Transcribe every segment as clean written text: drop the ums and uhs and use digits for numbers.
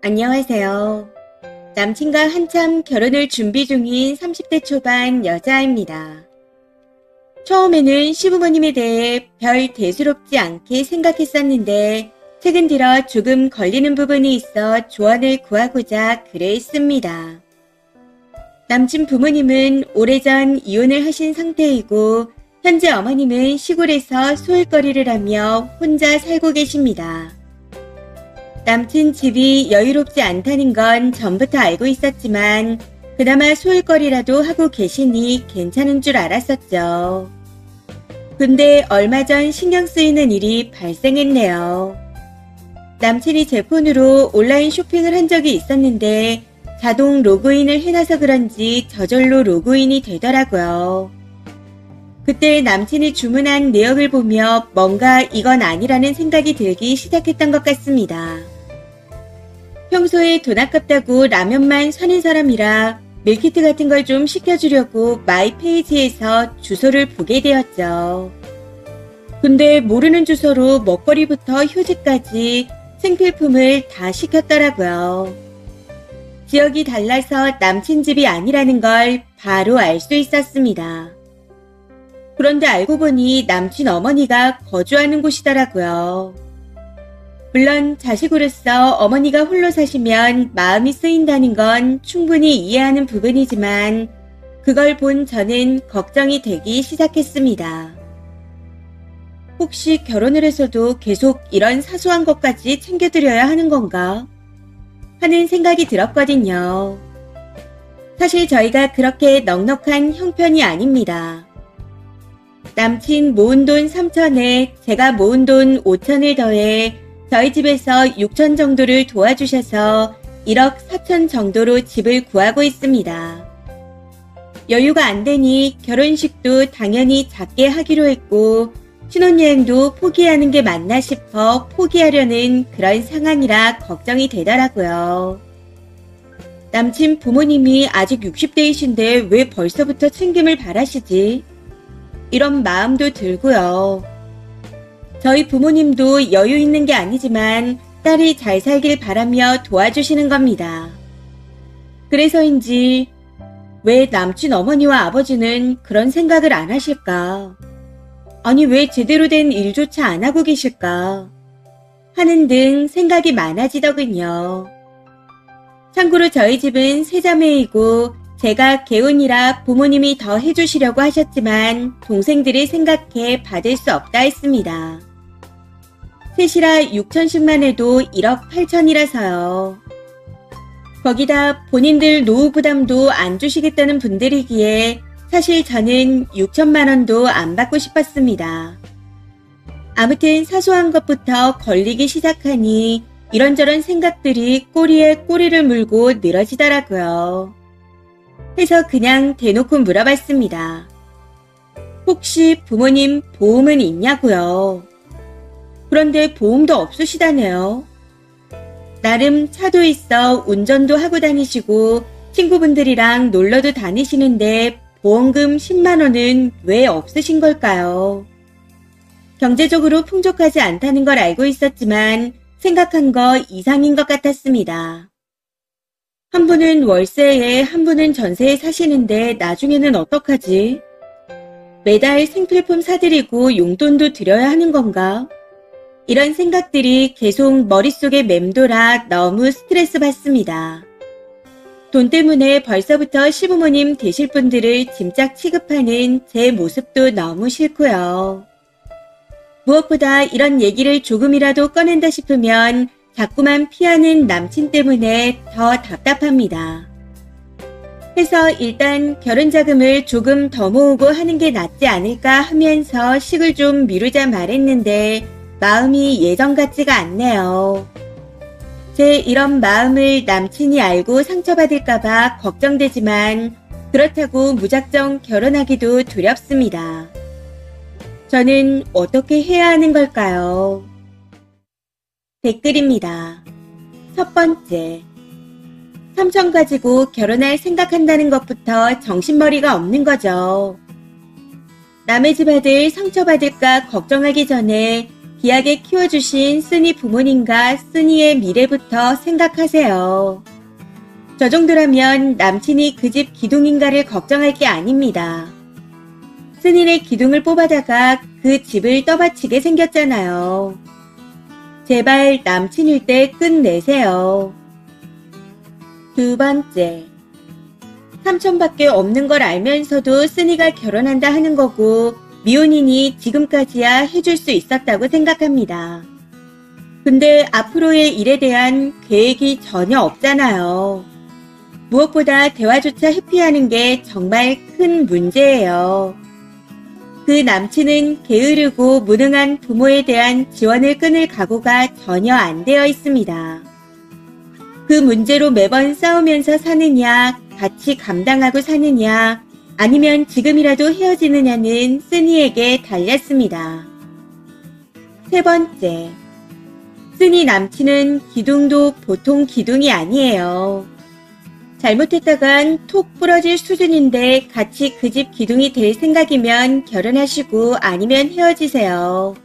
안녕하세요. 남친과 한참 결혼을 준비 중인 30대 초반 여자입니다. 처음에는 시부모님에 대해 별 대수롭지 않게 생각했었는데 최근 들어 조금 걸리는 부분이 있어 조언을 구하고자 글을 씁니다. 남친 부모님은 오래전 이혼을 하신 상태이고 현재 어머님은 시골에서 소일거리를 하며 혼자 살고 계십니다. 남친 집이 여유롭지 않다는 건 전부터 알고 있었지만 그나마 소일거리라도 하고 계시니 괜찮은 줄 알았었죠. 근데 얼마 전 신경 쓰이는 일이 발생했네요. 남친이 제 폰으로 온라인 쇼핑을 한 적이 있었는데 자동 로그인을 해놔서 그런지 저절로 로그인이 되더라고요. 그때 남친이 주문한 내역을 보며 뭔가 이건 아니라는 생각이 들기 시작했던 것 같습니다. 평소에 돈 아깝다고 라면만 사는 사람이라 밀키트 같은 걸 좀 시켜주려고 마이 페이지에서 주소를 보게 되었죠. 근데 모르는 주소로 먹거리부터 휴지까지 생필품을 다 시켰더라고요. 지역이 달라서 남친 집이 아니라는 걸 바로 알 수 있었습니다. 그런데 알고 보니 남친 어머니가 거주하는 곳이더라고요. 물론 자식으로서 어머니가 홀로 사시면 마음이 쓰인다는 건 충분히 이해하는 부분이지만 그걸 본 저는 걱정이 되기 시작했습니다. 혹시 결혼을 해서도 계속 이런 사소한 것까지 챙겨드려야 하는 건가? 하는 생각이 들었거든요. 사실 저희가 그렇게 넉넉한 형편이 아닙니다. 남친 모은 돈 3천에 제가 모은 돈 5천을 더해 저희 집에서 6천 정도를 도와주셔서 1억 4천 정도로 집을 구하고 있습니다. 여유가 안 되니 결혼식도 당연히 작게 하기로 했고 신혼여행도 포기하는 게 맞나 싶어 포기하려는 그런 상황이라 걱정이 되더라고요. 남친 부모님이 아직 60대이신데 왜 벌써부터 챙김을 바라시지? 이런 마음도 들고요. 저희 부모님도 여유 있는 게 아니지만 딸이 잘 살길 바라며 도와주시는 겁니다. 그래서인지 왜 남친 어머니와 아버지는 그런 생각을 안 하실까? 아니 왜 제대로 된 일조차 안 하고 계실까? 하는 등 생각이 많아지더군요. 참고로 저희 집은 세자매이고 제가 개운이라 부모님이 더 해주시려고 하셨지만 동생들을 생각해 받을 수 없다 했습니다. 셋이라 6천씩만 해도 1억 8천이라서요. 거기다 본인들 노후 부담도 안 주시겠다는 분들이기에 사실 저는 6천만 원도 안 받고 싶었습니다. 아무튼 사소한 것부터 걸리기 시작하니 이런저런 생각들이 꼬리에 꼬리를 물고 늘어지더라고요. 해서 그냥 대놓고 물어봤습니다. 혹시 부모님 보험은 있냐고요? 그런데 보험도 없으시다네요. 나름 차도 있어 운전도 하고 다니시고 친구분들이랑 놀러도 다니시는데 보험금 10만 원은 왜 없으신 걸까요? 경제적으로 풍족하지 않다는 걸 알고 있었지만 생각한 거 이상인 것 같았습니다. 한 분은 월세에 한 분은 전세에 사시는데 나중에는 어떡하지? 매달 생필품 사드리고 용돈도 드려야 하는 건가? 이런 생각들이 계속 머릿속에 맴돌아 너무 스트레스 받습니다. 돈 때문에 벌써부터 시부모님 되실 분들을 짐짝 취급하는 제 모습도 너무 싫고요. 무엇보다 이런 얘기를 조금이라도 꺼낸다 싶으면 자꾸만 피하는 남친 때문에 더 답답합니다. 해서 일단 결혼자금을 조금 더 모으고 하는 게 낫지 않을까 하면서 식을 좀 미루자 말했는데 마음이 예전 같지가 않네요. 제 이런 마음을 남친이 알고 상처받을까봐 걱정되지만 그렇다고 무작정 결혼하기도 두렵습니다. 저는 어떻게 해야 하는 걸까요? 댓글입니다. 첫 번째, 3천 가지고 결혼할 생각한다는 것부터 정신머리가 없는 거죠. 남의 집 아들 상처받을까 걱정하기 전에 귀하게 키워주신 쓰니 부모님과 쓰니의 미래부터 생각하세요. 저 정도라면 남친이 그 집 기둥인가를 걱정할 게 아닙니다. 쓰니네 기둥을 뽑아다가 그 집을 떠받치게 생겼잖아요. 제발 남친일 때 끝내세요. 두 번째, 삼촌밖에 없는 걸 알면서도 쓰니가 결혼한다 하는 거고 미혼이니 지금까지야 해줄 수 있었다고 생각합니다. 근데 앞으로의 일에 대한 계획이 전혀 없잖아요. 무엇보다 대화조차 회피하는 게 정말 큰 문제예요. 그 남친은 게으르고 무능한 부모에 대한 지원을 끊을 각오가 전혀 안 되어 있습니다. 그 문제로 매번 싸우면서 사느냐, 같이 감당하고 사느냐, 아니면 지금이라도 헤어지느냐는 쓰니에게 달렸습니다. 세 번째, 쓰니 남친은 기둥도 보통 기둥이 아니에요. 잘못했다간 톡 부러질 수준인데 같이 그 집 기둥이 될 생각이면 결혼하시고 아니면 헤어지세요.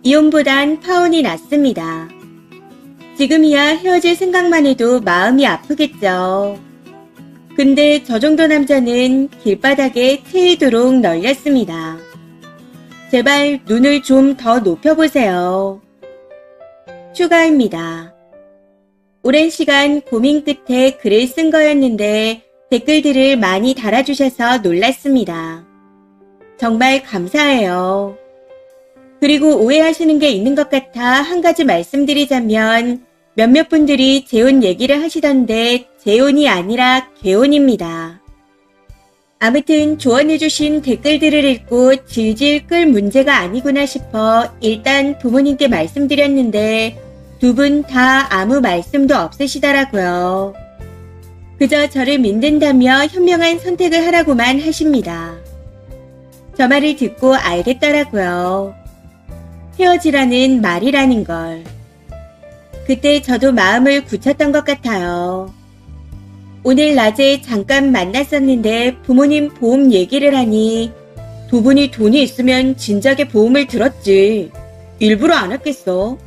이혼보단 파혼이 낫습니다. 지금이야 헤어질 생각만 해도 마음이 아프겠죠. 근데 저 정도 남자는 길바닥에 채이도록 널렸습니다. 제발 눈을 좀 더 높여보세요. 추가입니다. 오랜 시간 고민 끝에 글을 쓴 거였는데 댓글들을 많이 달아주셔서 놀랐습니다. 정말 감사해요. 그리고 오해하시는 게 있는 것 같아 한 가지 말씀드리자면 몇몇 분들이 재혼 얘기를 하시던데 재혼이 아니라 개혼입니다. 아무튼 조언해주신 댓글들을 읽고 질질 끌 문제가 아니구나 싶어 일단 부모님께 말씀드렸는데 두 분 다 아무 말씀도 없으시더라고요. 그저 저를 믿는다며 현명한 선택을 하라고만 하십니다. 저 말을 듣고 알겠더라고요. 헤어지라는 말이라는 걸. 그때 저도 마음을 굳혔던 것 같아요. 오늘 낮에 잠깐 만났었는데 부모님 보험 얘기를 하니 두 분이 돈이 있으면 진작에 보험을 들었지. 일부러 안 했겠어.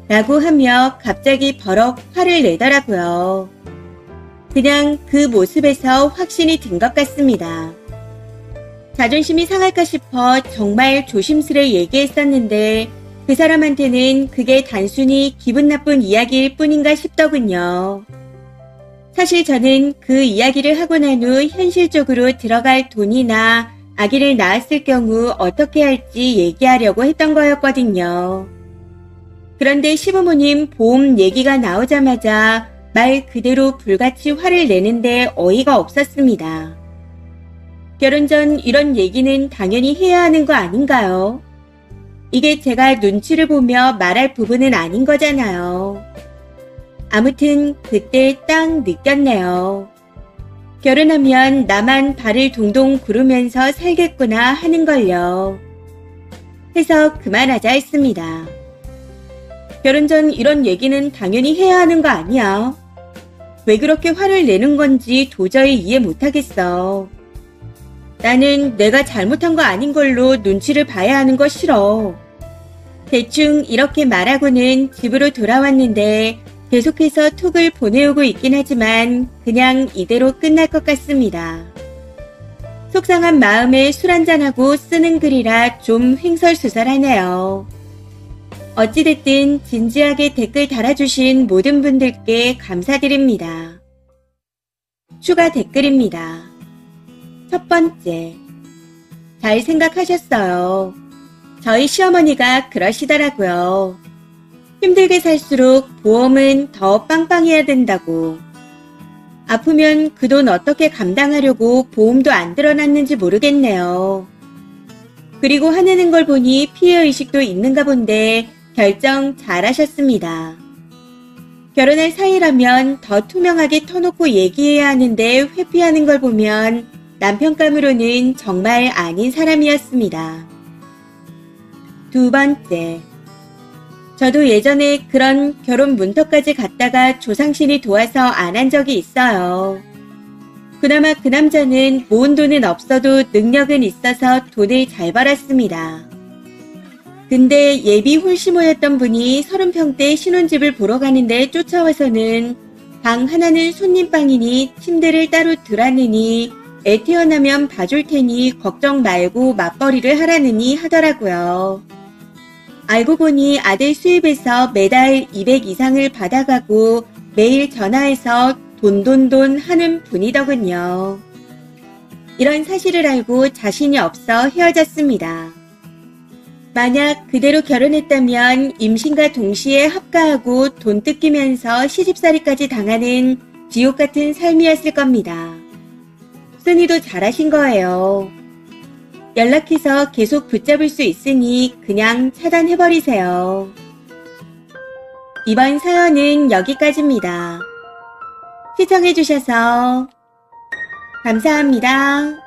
라고 하며 갑자기 버럭 화를 내더라고요. 그냥 그 모습에서 확신이 든 것 같습니다. 자존심이 상할까 싶어 정말 조심스레 얘기했었는데 그 사람한테는 그게 단순히 기분 나쁜 이야기일 뿐인가 싶더군요. 사실 저는 그 이야기를 하고 난 후 현실적으로 들어갈 돈이나 아기를 낳았을 경우 어떻게 할지 얘기하려고 했던 거였거든요. 그런데 시부모님 보험 얘기가 나오자마자 말 그대로 불같이 화를 내는데 어이가 없었습니다. 결혼 전 이런 얘기는 당연히 해야 하는 거 아닌가요? 이게 제가 눈치를 보며 말할 부분은 아닌 거잖아요. 아무튼 그때 딱 느꼈네요. 결혼하면 나만 발을 동동 구르면서 살겠구나 하는걸요. 해서 그만하자 했습니다. 결혼 전 이런 얘기는 당연히 해야 하는 거 아니야. 왜 그렇게 화를 내는 건지 도저히 이해 못하겠어. 나는 내가 잘못한 거 아닌 걸로 눈치를 봐야 하는 거 싫어. 대충 이렇게 말하고는 집으로 돌아왔는데 계속해서 톡을 보내오고 있긴 하지만 그냥 이대로 끝날 것 같습니다. 속상한 마음에 술 한잔하고 쓰는 글이라 좀 횡설수설하네요. 어찌됐든 진지하게 댓글 달아주신 모든 분들께 감사드립니다. 추가 댓글입니다. 첫 번째, 잘 생각하셨어요. 저희 시어머니가 그러시더라고요. 힘들게 살수록 보험은 더 빵빵해야 된다고. 아프면 그 돈 어떻게 감당하려고 보험도 안 들어놨는지 모르겠네요. 그리고 화내는 걸 보니 피해의식도 있는가 본데 결정 잘하셨습니다. 결혼할 사이라면 더 투명하게 터놓고 얘기해야 하는데 회피하는 걸 보면 남편감으로는 정말 아닌 사람이었습니다. 두 번째, 저도 예전에 그런 결혼 문턱까지 갔다가 조상신이 도와서 안 한 적이 있어요. 그나마 그 남자는 모은 돈은 없어도 능력은 있어서 돈을 잘 벌었습니다. 근데 예비 홀시모였던 분이 30평대 신혼집을 보러 가는데 쫓아와서는 방 하나는 손님방이니 침대를 따로 들라느니 애 태어나면 봐줄 테니 걱정 말고 맞벌이를 하라느니 하더라고요. 알고 보니 아들 수입에서 매달 200 이상을 받아가고 매일 전화해서 돈돈돈 하는 분이더군요. 이런 사실을 알고 자신이 없어 헤어졌습니다. 만약 그대로 결혼했다면 임신과 동시에 합가하고 돈 뜯기면서 시집살이까지 당하는 지옥 같은 삶이었을 겁니다. 순이도 잘하신 거예요. 연락해서 계속 붙잡을 수 있으니 그냥 차단해버리세요. 이번 사연은 여기까지입니다. 시청해주셔서 감사합니다.